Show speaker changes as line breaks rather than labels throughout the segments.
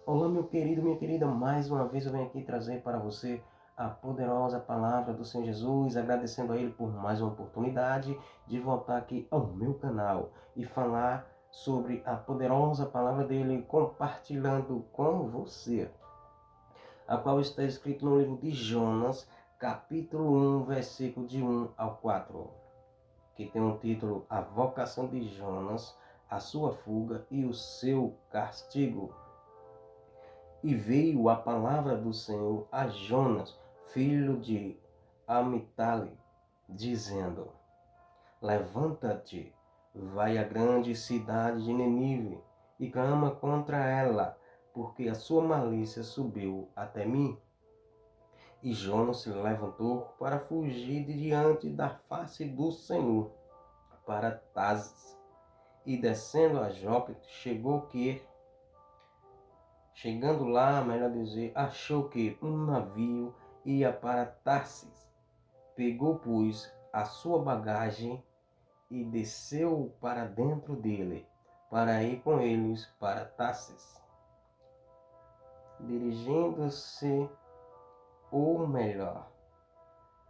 Olá, meu querido, minha querida, mais uma vez eu venho aqui trazer para você a poderosa palavra do Senhor Jesus, agradecendo a Ele por mais uma oportunidade de voltar aqui ao meu canal e falar sobre a poderosa palavra dele, compartilhando com você, a qual está escrito no livro de Jonas, capítulo 1, versículo de 1 ao 4, que tem o título A Vocação de Jonas, a sua fuga e o seu castigo. E veio a palavra do Senhor a Jonas, filho de Amitale, dizendo: Levanta-te, vai à grande cidade de Nenive e clama contra ela, porque a sua malícia subiu até mim. E Jonas se levantou para fugir de diante da face do Senhor para Tarsis. E descendo a Jope, chegando lá, melhor dizer, achou que um navio ia para Tarsis. Pegou, pois, a sua bagagem e desceu para dentro dele, para ir com eles para Tarsis. Dirigindo-se, ou melhor,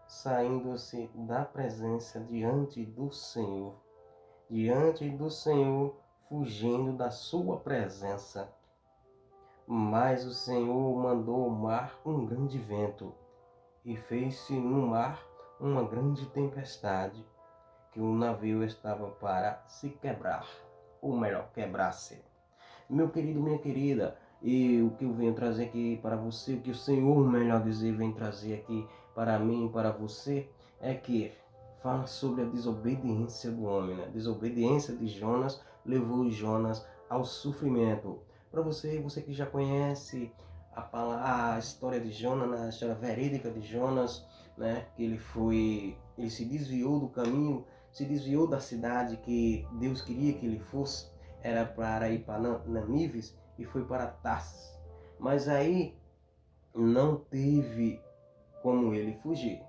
saindo-se da presença diante do Senhor, fugindo da sua presença. Mas o Senhor mandou ao mar um grande vento, e fez-se no mar uma grande tempestade, que o navio estava para se quebrar, ou melhor, quebrar-se. Meu querido, minha querida, e o que eu venho trazer aqui para você, o que o Senhor, melhor dizer, vem trazer aqui para mim e para você, é que fala sobre a desobediência do homem, né? A desobediência de Jonas levou Jonas ao sofrimento. Para você que já conhece a história de Jonas, né? A história verídica de Jonas, né? Que ele se desviou do caminho, se desviou da cidade que Deus queria que ele fosse, era para ir para Nanives e foi para Tarsis. Mas aí não teve como ele fugir.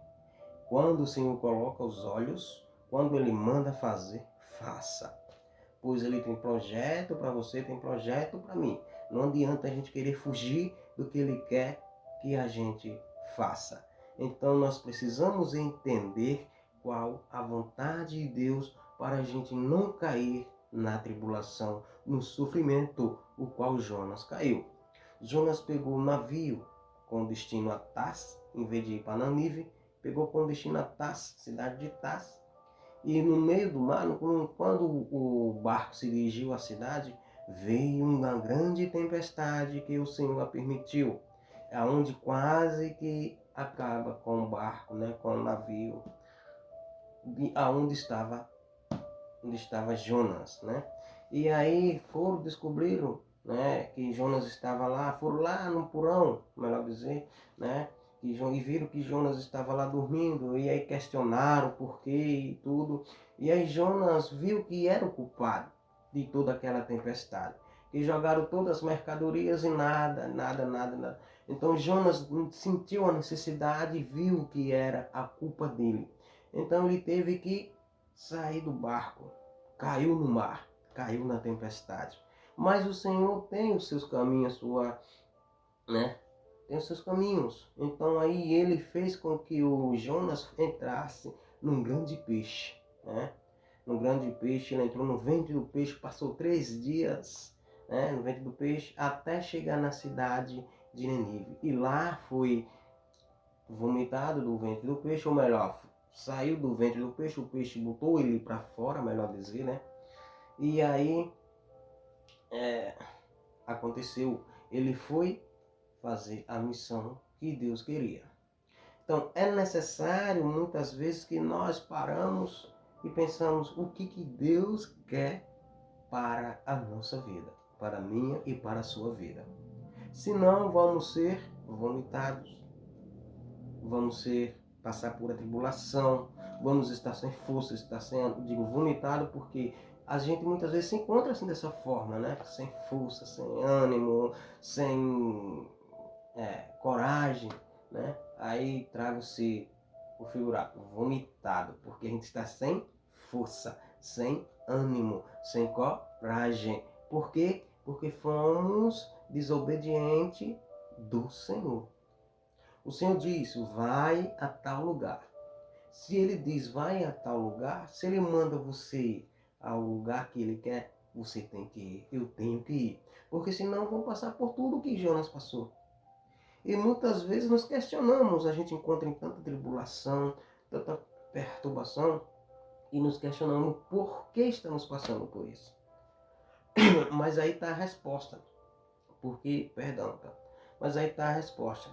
Quando o Senhor coloca os olhos, quando Ele manda fazer, faça. Pois Ele tem projeto para você, tem projeto para mim. Não adianta a gente querer fugir do que Ele quer que a gente faça. Então nós precisamos entender qual a vontade de Deus para a gente não cair na tribulação, no sofrimento, o qual Jonas caiu. Jonas pegou um navio com destino a Tars, em vez de ir para Nanive, pegou com destino a Tars, cidade de Tars. E no meio do mar, quando o barco se dirigiu à cidade, veio uma grande tempestade que o Senhor a permitiu, aonde quase que acaba com o barco, né, com o navio, onde estava Jonas, né? E aí descobriram, né, que Jonas estava lá, foram lá no porão, melhor dizer, né? E viram que Jonas estava lá dormindo, e aí questionaram por quê e tudo. E aí Jonas viu que era o culpado de toda aquela tempestade. Que jogaram todas as mercadorias e nada. Então Jonas sentiu a necessidade e viu que era a culpa dele. Então ele teve que sair do barco, caiu no mar, caiu na tempestade. Mas o Senhor tem os seus caminhos, né? Tem os seus caminhos. Então aí ele fez com que o Jonas entrasse num grande peixe, né? No grande peixe, ele entrou no ventre do peixe, passou 3 dias, né, no ventre do peixe, até chegar na cidade de Nenive. E lá foi vomitado do ventre do peixe, ou melhor, saiu do ventre do peixe, o peixe botou ele para fora, melhor dizer, né? E aí aconteceu, ele foi fazer a missão que Deus queria. Então é necessário muitas vezes que nós paramos e pensamos o que Deus quer para a nossa vida, para a minha e para a sua vida. Senão vamos ser vomitados, passar por a tribulação, vamos estar sem força, estar sendo, vomitado, porque a gente muitas vezes se encontra assim dessa forma, né? Sem força, sem ânimo, sem coragem, né? Aí trago-se o figurado, vomitado, porque a gente está sem força, sem ânimo, sem coragem. Por quê? Porque fomos desobediente do Senhor. O Senhor diz, vai a tal lugar. Se ele diz, vai a tal lugar, se ele manda você ao lugar que ele quer, você tem que ir, eu tenho que ir. Porque senão vão passar por tudo que Jonas passou. E muitas vezes nos questionamos, a gente encontra em tanta tribulação, tanta perturbação, e nos questionamos por que estamos passando por isso. Mas aí está a resposta. Porque, perdão, tá? Mas aí está a resposta.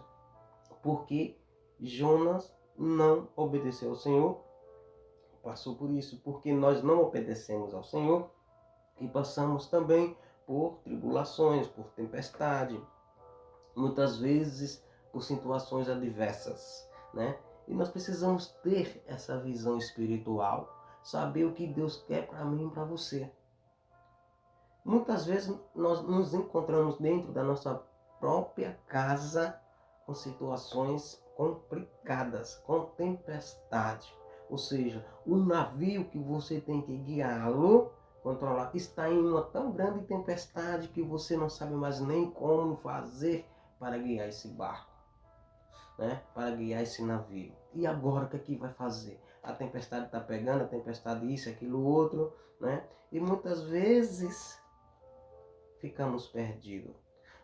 Porque Jonas não obedeceu ao Senhor, passou por isso. Porque nós não obedecemos ao Senhor e passamos também por tribulações, por tempestade, muitas vezes por situações adversas, né? E nós precisamos ter essa visão espiritual, saber o que Deus quer para mim e para você. Muitas vezes nós nos encontramos dentro da nossa própria casa com situações complicadas, com tempestade. Ou seja, o navio que você tem que guiá-lo, controlar, está em uma tão grande tempestade que você não sabe mais nem como fazer para guiar esse barco, né? Para guiar esse navio. E agora o que é que vai fazer? A tempestade está pegando, a tempestade isso, aquilo, outro, né? E muitas vezes ficamos perdidos.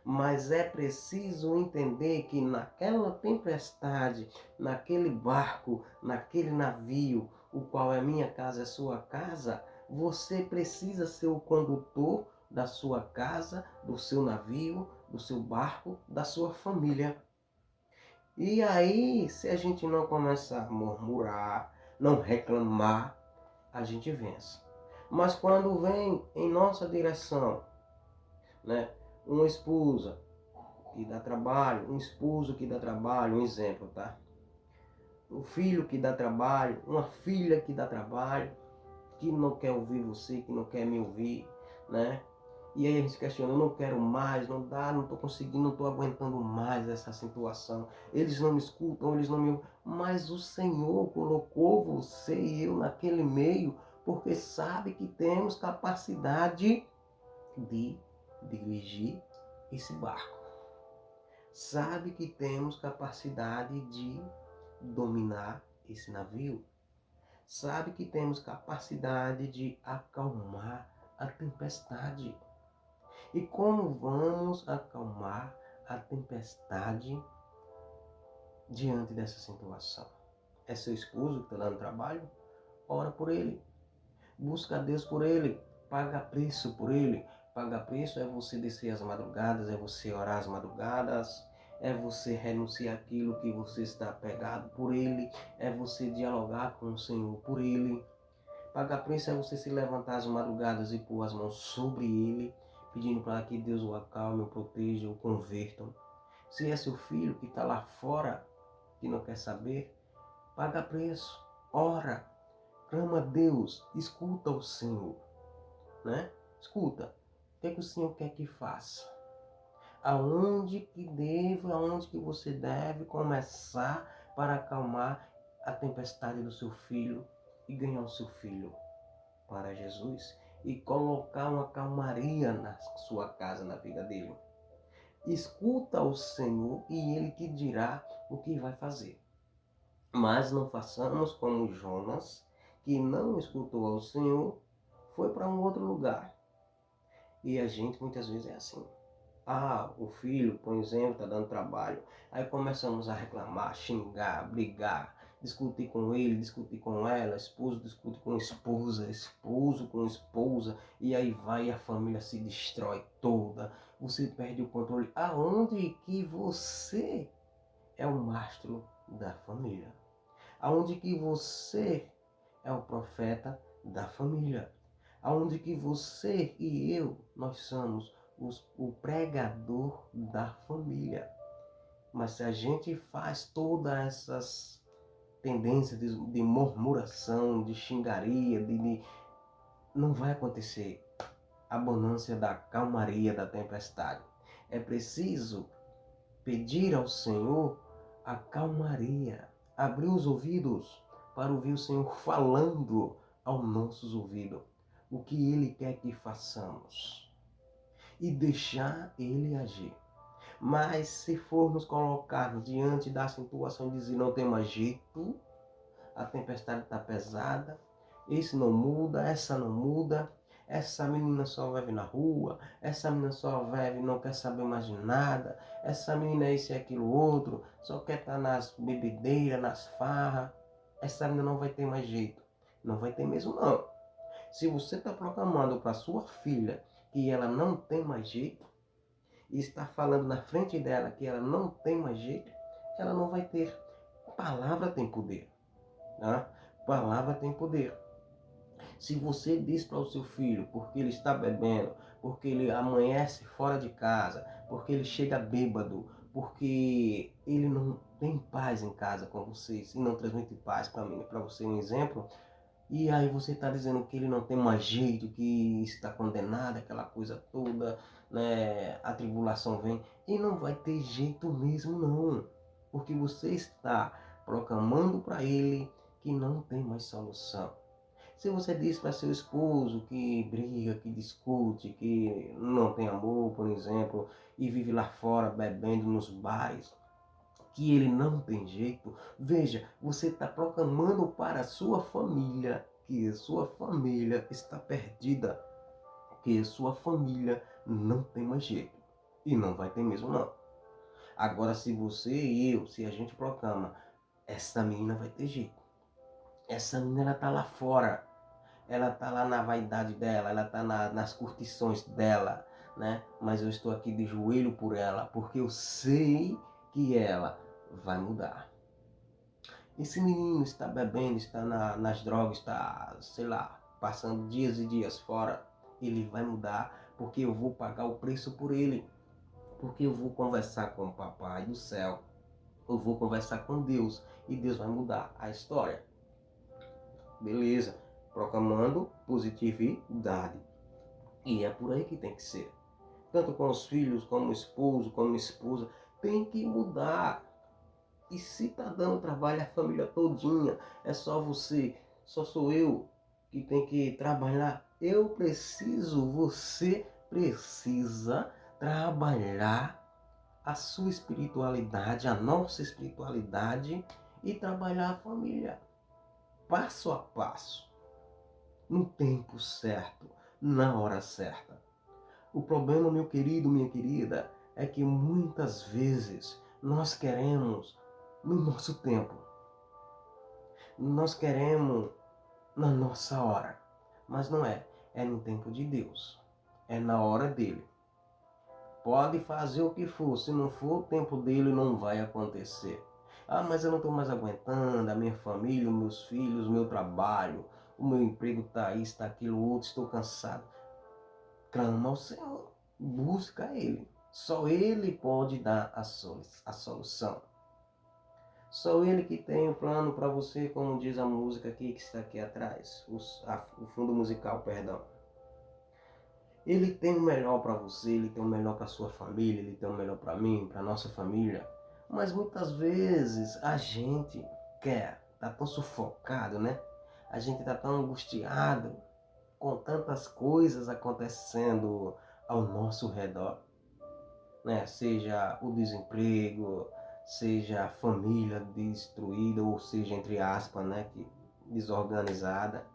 Mas é preciso entender que naquela tempestade, naquele barco, naquele navio, o qual é minha casa, é sua casa, você precisa ser o condutor da sua casa, do seu navio, do seu barco, da sua família. E aí, se a gente não começar a murmurar, não reclamar, a gente vence. Mas quando vem em nossa direção, né, uma esposa que dá trabalho, um esposo que dá trabalho, um exemplo, tá? Um filho que dá trabalho, uma filha que dá trabalho, que não quer ouvir você, que não quer me ouvir, né? E aí a gente questiona, eu não quero mais, não dá, não estou conseguindo, não estou aguentando mais essa situação. Eles não me escutam, eles não me ouvem. Mas o Senhor colocou você e eu naquele meio, porque sabe que temos capacidade de dirigir esse barco. Sabe que temos capacidade de dominar esse navio. Sabe que temos capacidade de acalmar a tempestade. E como vamos acalmar a tempestade diante dessa situação? É seu esposo que está dando trabalho? Ora por ele. Busca a Deus por ele. Paga preço por ele. Pagar preço é você descer as madrugadas, é você orar as madrugadas, é você renunciar àquilo que você está apegado por ele, é você dialogar com o Senhor por ele. Pagar preço é você se levantar as madrugadas e pôr as mãos sobre ele, pedindo para que Deus o acalme, o proteja, o converta. Se é seu filho que está lá fora, que não quer saber, paga preço, ora, clama a Deus, escuta o Senhor, né? Escuta. O que é que o Senhor quer que faça? Aonde que você deve começar para acalmar a tempestade do seu filho e ganhar o seu filho para Jesus e colocar uma calmaria na sua casa, na vida dele. Escuta o Senhor e Ele te dirá o que vai fazer. Mas não façamos como Jonas, que não escutou ao Senhor, foi para um outro lugar. E a gente muitas vezes é assim. Ah, o filho, por exemplo, está dando trabalho. Aí começamos a reclamar, xingar, brigar, discutir com ele, discutir com ela, esposo discute com esposa, esposo com esposa, e aí vai a família se destrói toda. Você perde o controle. Aonde que você é o mastro da família? Aonde que você é o profeta da família? Aonde que você e eu, nós somos o pregador da família. Mas se a gente faz todas essas tendências de murmuração, de xingaria, não vai acontecer a bonança da calmaria da tempestade. É preciso pedir ao Senhor a calmaria, abrir os ouvidos para ouvir o Senhor falando aos nossos ouvidos o que Ele quer que façamos. e deixar ele agir. Mas se formos colocar diante da situação e dizer não tem mais jeito, a tempestade está pesada, esse não muda, essa não muda, essa menina só vive na rua, essa menina só vive, não quer saber mais de nada, essa menina é isso e aquilo outro, só quer estar nas bebedeiras, nas farras, essa menina não vai ter mais jeito. Não vai ter mesmo não. Se você está proclamando para sua filha que ela não tem mais jeito, e está falando na frente dela que ela não tem mais jeito, ela não vai ter. Palavra tem poder. Né? Palavra tem poder. Se você diz para o seu filho, porque ele está bebendo, porque ele amanhece fora de casa, porque ele chega bêbado, porque ele não tem paz em casa com vocês e não transmite paz para mim, para você um exemplo, e aí você está dizendo que ele não tem mais jeito, que está condenado, aquela coisa toda, né? A tribulação vem e não vai ter jeito mesmo não, porque você está proclamando para ele que não tem mais solução. Se você diz para seu esposo que briga, que discute, que não tem amor, por exemplo, e vive lá fora bebendo nos bares, que ele não tem jeito, veja, você está proclamando para a sua família que a sua família está perdida, que a sua família não tem mais jeito. E não vai ter mesmo não. Agora se você e eu, se a gente proclama, essa menina vai ter jeito. Essa menina ela tá lá fora, ela tá lá na vaidade dela, ela tá nas curtições dela, né? Mas eu estou aqui de joelho por ela, porque eu sei que ela vai mudar. Esse menino está bebendo, está nas drogas, está, sei lá, passando dias e dias fora. Ele vai mudar porque eu vou pagar o preço por ele. Porque eu vou conversar com o papai do céu. Eu vou conversar com Deus e Deus vai mudar a história. Beleza, proclamando positividade. E é por aí que tem que ser. Tanto com os filhos, como o esposo, como a esposa. Tem que mudar. E se tá dando trabalho a família todinha, é só você, só sou eu que tem que trabalhar. Eu preciso, você precisa trabalhar a sua espiritualidade, a nossa espiritualidade e trabalhar a família, passo a passo, no tempo certo, na hora certa. O problema, meu querido, minha querida, é que muitas vezes nós queremos no nosso tempo. Nós queremos na nossa hora. Mas não é. É no tempo de Deus. É na hora dele. Pode fazer o que for. Se não for o tempo dele, não vai acontecer. Ah, mas eu não estou mais aguentando. A minha família, os meus filhos, o meu trabalho. O meu emprego está isso, está aquilo, outro. Estou cansado. Clama ao Senhor. Busca Ele. Só Ele pode dar a solução. Só Ele que tem o plano para você, como diz a música aqui que está aqui atrás, o fundo musical, perdão. Ele tem o melhor para você, Ele tem o melhor para sua família, Ele tem o melhor para mim, para nossa família. Mas muitas vezes a gente tá tão sufocado, né? A gente tá tão angustiado com tantas coisas acontecendo ao nosso redor, né? Seja o desemprego, seja a família destruída, ou seja, entre aspas, né, que desorganizada.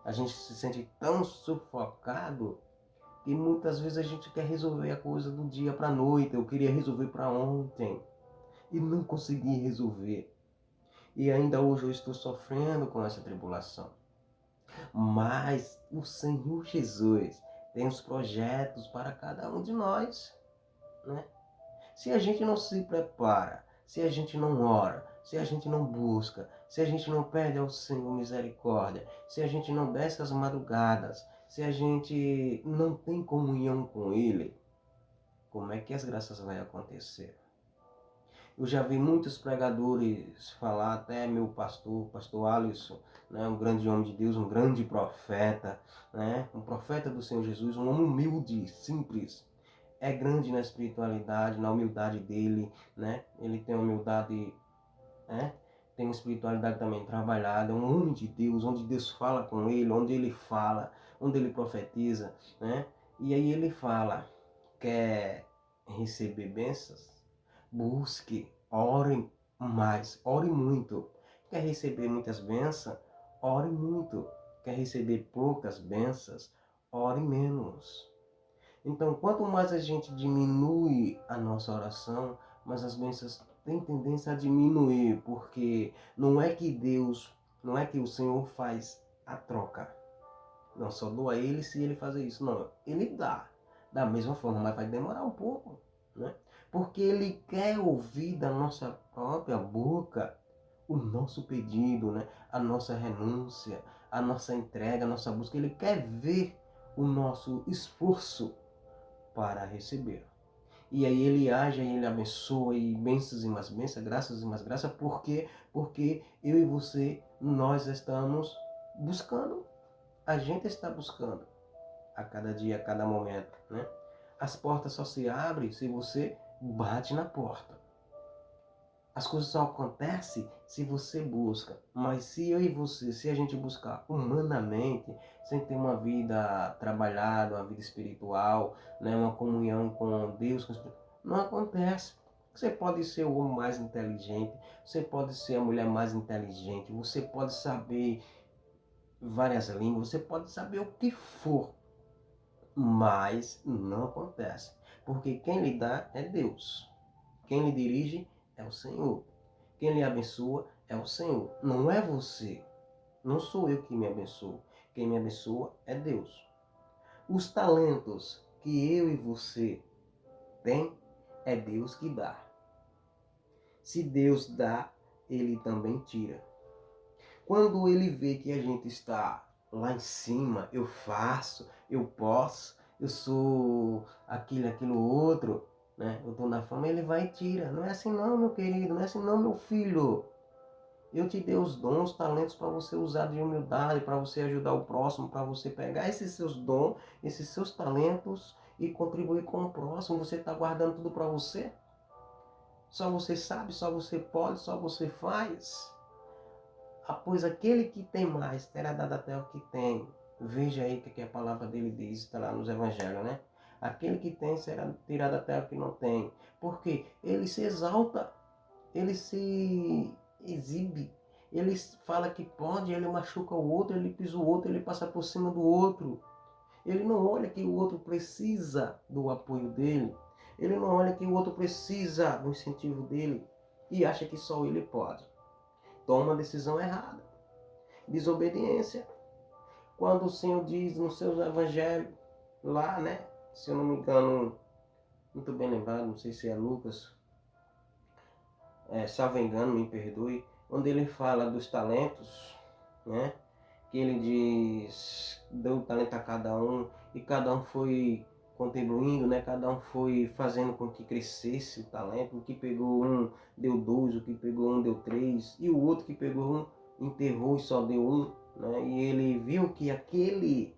A gente se sente tão sufocado que muitas vezes a gente quer resolver a coisa do dia para a noite. Eu queria resolver para ontem e não consegui resolver. E ainda hoje eu estou sofrendo com essa tribulação. Mas o Senhor Jesus tem os projetos para cada um de nós, né? Se a gente não se prepara, se a gente não ora, se a gente não busca, se a gente não pede ao Senhor misericórdia, se a gente não desce as madrugadas, se a gente não tem comunhão com Ele, como é que as graças vão acontecer? Eu já vi muitos pregadores falar, até meu pastor Alisson, né, um grande homem de Deus, um grande profeta, né, um profeta do Senhor Jesus, um homem humilde, simples, é grande na espiritualidade, na humildade dele, né? Ele tem humildade, né? Tem uma espiritualidade também trabalhada, é um homem de Deus, onde Deus fala com ele, onde ele fala, onde ele profetiza, né? E aí ele fala, quer receber bênçãos? Busque, ore mais, ore muito. Quer receber muitas bênçãos? Ore muito. Quer receber poucas bênçãos? Ore menos. Então, quanto mais a gente diminui a nossa oração, mais as bênçãos têm tendência a diminuir, porque não é que o Senhor faz a troca. Não, só dou a ele se ele fazer isso. Não, ele dá. Da mesma forma, mas vai demorar um pouco, né? Porque ele quer ouvir da nossa própria boca o nosso pedido, né? A nossa renúncia, a nossa entrega, a nossa busca. Ele quer ver o nosso esforço para receber. E aí ele age, aí ele abençoa, e bênçãos e mais bênçãos, graças e mais graças, porque eu e você, nós estamos buscando, a gente está buscando a cada dia, a cada momento, né? As portas só se abrem se você bate na porta. As coisas só acontecem se você busca. Mas se eu e você, se a gente buscar humanamente, sem ter uma vida trabalhada, uma vida espiritual, né, uma comunhão com Deus, não acontece. Você pode ser o homem mais inteligente, você pode ser a mulher mais inteligente, você pode saber várias línguas, você pode saber o que for, mas não acontece. Porque quem lhe dá é Deus. Quem lhe dirige é o Senhor. Quem lhe abençoa é o Senhor. Não é você. Não sou eu que me abençoo. Quem me abençoa é Deus. Os talentos que eu e você tem, é Deus que dá. Se Deus dá, Ele também tira. Quando Ele vê que a gente está lá em cima, eu faço, eu posso, eu sou aquilo outro, né? Eu estou na fama, Ele vai e tira. Não é assim não, meu querido, não é assim não, meu filho. Eu te dei os dons, os talentos para você usar de humildade, para você ajudar o próximo, para você pegar esses seus dons, esses seus talentos e contribuir com o próximo. Você está guardando tudo para você? Só você sabe, só você pode, só você faz? Pois aquele que tem mais terá dado até o que tem. Veja aí o que a palavra dele diz, está lá nos evangelhos, né? Aquele que tem será tirado até o que não tem. Porque ele se exalta, ele se exibe, ele fala que pode, ele machuca o outro, ele pisa o outro, ele passa por cima do outro. Ele não olha que o outro precisa do apoio dele. Ele não olha que o outro precisa do incentivo dele e acha que só ele pode. Toma uma decisão errada. Desobediência. Quando o Senhor diz no seu evangelho, lá, né? Se eu não me engano, muito bem lembrado, não sei se é Lucas, salvo engano, me perdoe, onde ele fala dos talentos, né? Que ele diz, deu talento a cada um, e cada um foi contribuindo, né? Cada um foi fazendo com que crescesse o talento. O que pegou um deu dois, o que pegou um deu três, e o outro que pegou um enterrou e só deu um, né? E ele viu que aquele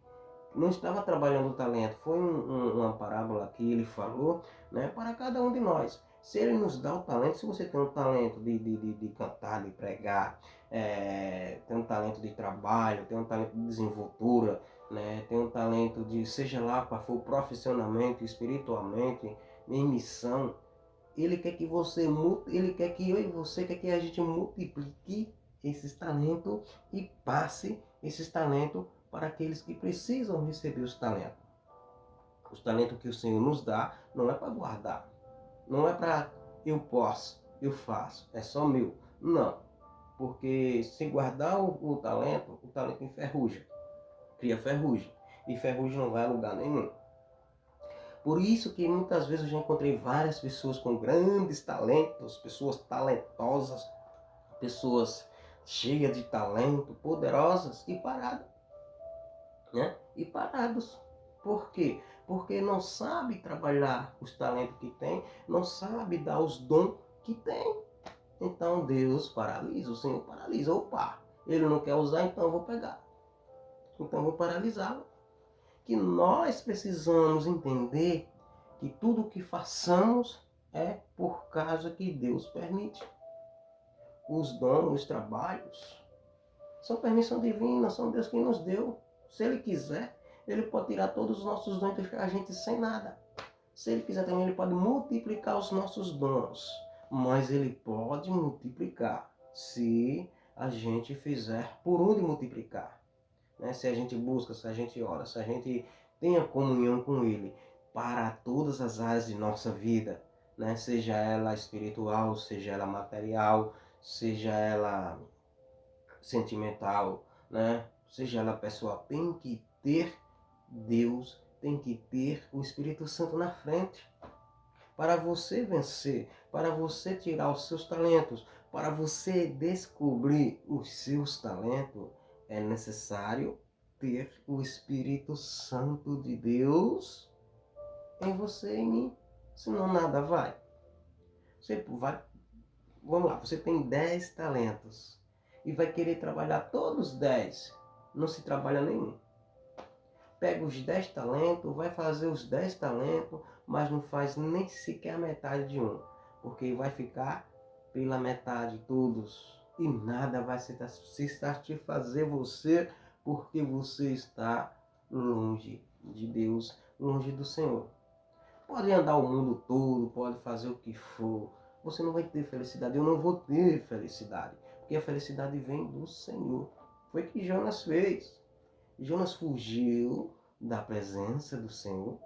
não estava trabalhando o talento. Foi uma parábola que ele falou, né, para cada um de nós. Se ele nos dá o talento, se você tem um talento de cantar, de pregar, tem um talento de trabalho, tem um talento de desenvoltura, né, tem um talento de, seja lá qual for, profissionalmente, espiritualmente, em missão, ele quer que você, ele quer que eu e você, quer que a gente multiplique esses talentos e passe esses talentos para aqueles que precisam receber os talentos. Os talentos que o Senhor nos dá não é para guardar, não é para eu posso, eu faço, é só meu. Não, porque se guardar o talento enferruja, cria ferrugem, e ferrugem não vai a lugar nenhum. Por isso que muitas vezes eu já encontrei várias pessoas com grandes talentos, pessoas talentosas, pessoas cheias de talento, poderosas e paradas, né? E parados. Por quê? Porque não sabe trabalhar os talentos que tem, não sabe dar os dons que tem. Então Deus paralisa, o Senhor paralisa. Opa, ele não quer usar, então eu vou pegar. Então eu vou paralisá-lo. Que nós precisamos entender que tudo o que façamos é por causa que Deus permite. Os dons, os trabalhos, são permissão divina, são Deus quem nos deu. Se Ele quiser, Ele pode tirar todos os nossos dons e deixar a gente sem nada. Se ele quiser também, ele pode multiplicar os nossos dons. Mas ele pode multiplicar se a gente fizer por onde multiplicar. Né? Se a gente busca, se a gente ora, se a gente tem a comunhão com ele para todas as áreas de nossa vida, né? Seja ela espiritual, seja ela material, seja ela sentimental, né? Seja ela pessoal, tem que ter Deus, tem que ter o Espírito Santo na frente para você vencer, para você tirar os seus talentos, para você descobrir os seus talentos, é necessário ter o Espírito Santo de Deus em você e em mim. Senão nada vai. Você vai, vamos lá, você tem 10 talentos e vai querer trabalhar todos os 10. Não se trabalha nenhum. Pega os 10 talentos, vai fazer os 10 talentos, mas não faz nem sequer a metade de um. Porque vai ficar pela metade todos. E nada vai se satisfazer você, porque você está longe de Deus, longe do Senhor. Pode andar o mundo todo, pode fazer o que for. Você não vai ter felicidade, eu não vou ter felicidade. Porque a felicidade vem do Senhor. Foi o que Jonas fez. Jonas fugiu da presença do Senhor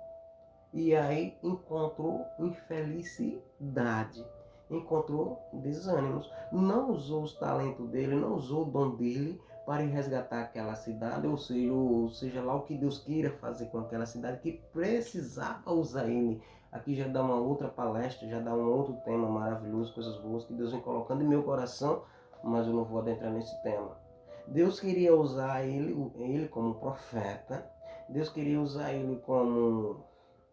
e aí encontrou infelicidade, encontrou desânimos. Não usou os talentos dele, não usou o dom dele para ir resgatar aquela cidade, ou seja lá o que Deus queira fazer com aquela cidade, que precisava usar ele. Aqui já dá uma outra palestra, já dá um outro tema maravilhoso, coisas boas que Deus vem colocando em meu coração, mas eu não vou adentrar nesse tema. Deus queria usar ele como profeta. Deus queria usar ele como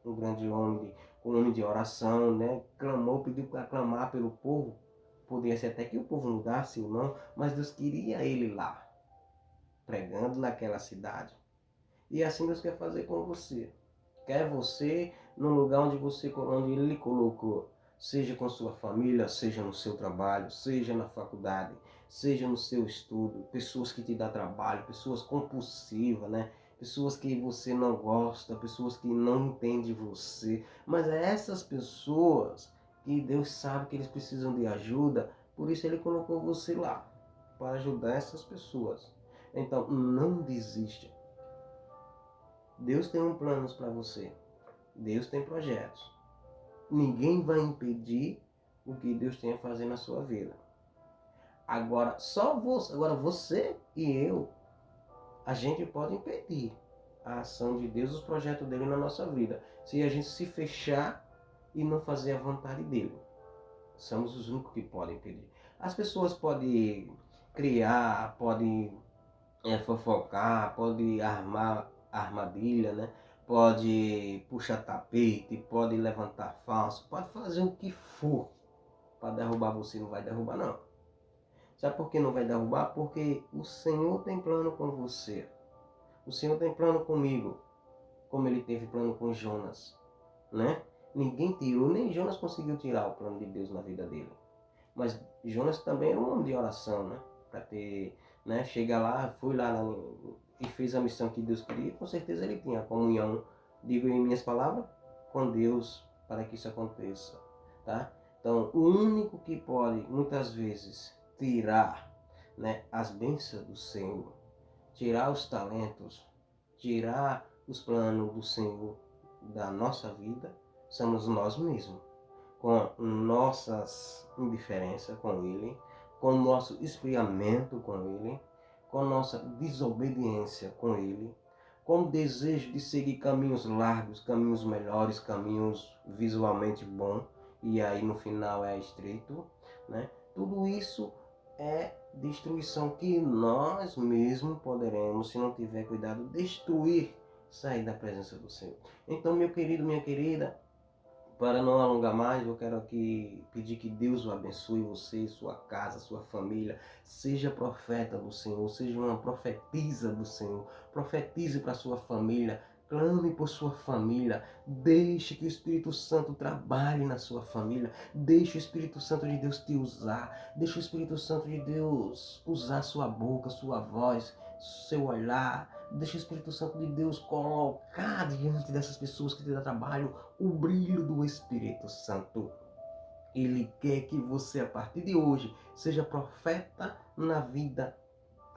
um grande homem, um homem de oração, né? Clamou, pediu para clamar pelo povo. Podia ser até que o povo mudasse ou não, mas Deus queria ele lá, pregando naquela cidade. E assim Deus quer fazer com você. Quer você no lugar onde Ele lhe colocou. Seja com sua família, seja no seu trabalho, seja na faculdade, seja no seu estudo. Pessoas que te dão trabalho, pessoas compulsivas, né? Pessoas que você não gosta, pessoas que não entendem você. Mas é essas pessoas que Deus sabe que eles precisam de ajuda, por isso Ele colocou você lá, para ajudar essas pessoas. Então, não desista. Deus tem um planos para você. Deus tem projetos. Ninguém vai impedir o que Deus tem a fazer na sua vida. Agora, você e eu, a gente pode impedir a ação de Deus, os projetos dele na nossa vida. Se a gente se fechar e não fazer a vontade dele. Somos os únicos que podem impedir. As pessoas podem criar, podem fofocar, pode armar armadilha, né? Pode puxar tapete, pode levantar falso, pode fazer o que for para derrubar você, não vai derrubar não. Sabe por que não vai derrubar? Porque o Senhor tem plano com você. O Senhor tem plano comigo, como ele teve plano com Jonas, né? Ninguém tirou, nem Jonas conseguiu tirar o plano de Deus na vida dele. Mas Jonas também era um homem de oração, né? Para ter, né? Chega lá, foi lá e fez a missão que Deus queria. Com certeza ele tinha comunhão, digo em minhas palavras, com Deus para que isso aconteça, tá? Então, o único que pode muitas vezes tirar, né, as bênçãos do Senhor, tirar os talentos, tirar os planos do Senhor da nossa vida, somos nós mesmos com nossas indiferenças com Ele, com nosso esfriamento com Ele, com nossa desobediência com Ele, com o desejo de seguir caminhos largos, caminhos melhores, caminhos visualmente bons, e aí no final é estreito, né? Tudo isso é destruição que nós mesmos poderemos, se não tiver cuidado, destruir, sair da presença do Senhor. Então, meu querido, minha querida, para não alongar mais, eu quero aqui pedir que Deus o abençoe, você, sua casa, sua família. Seja profeta do Senhor, seja uma profetisa do Senhor. Profetize para sua família, clame por sua família. Deixe que o Espírito Santo trabalhe na sua família. Deixe o Espírito Santo de Deus te usar. Deixe o Espírito Santo de Deus usar sua boca, sua voz, seu olhar, Deixa o Espírito Santo de Deus colocar diante dessas pessoas que te dão trabalho o brilho do Espírito Santo. Ele quer que você, a partir de hoje, seja profeta na vida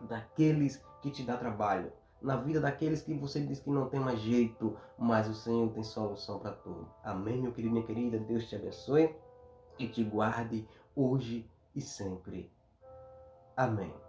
daqueles que te dão trabalho, na vida daqueles que você diz que não tem mais jeito, mas o Senhor tem solução para tudo. Amém, meu querido, minha querida? Deus te abençoe e te guarde hoje e sempre. Amém.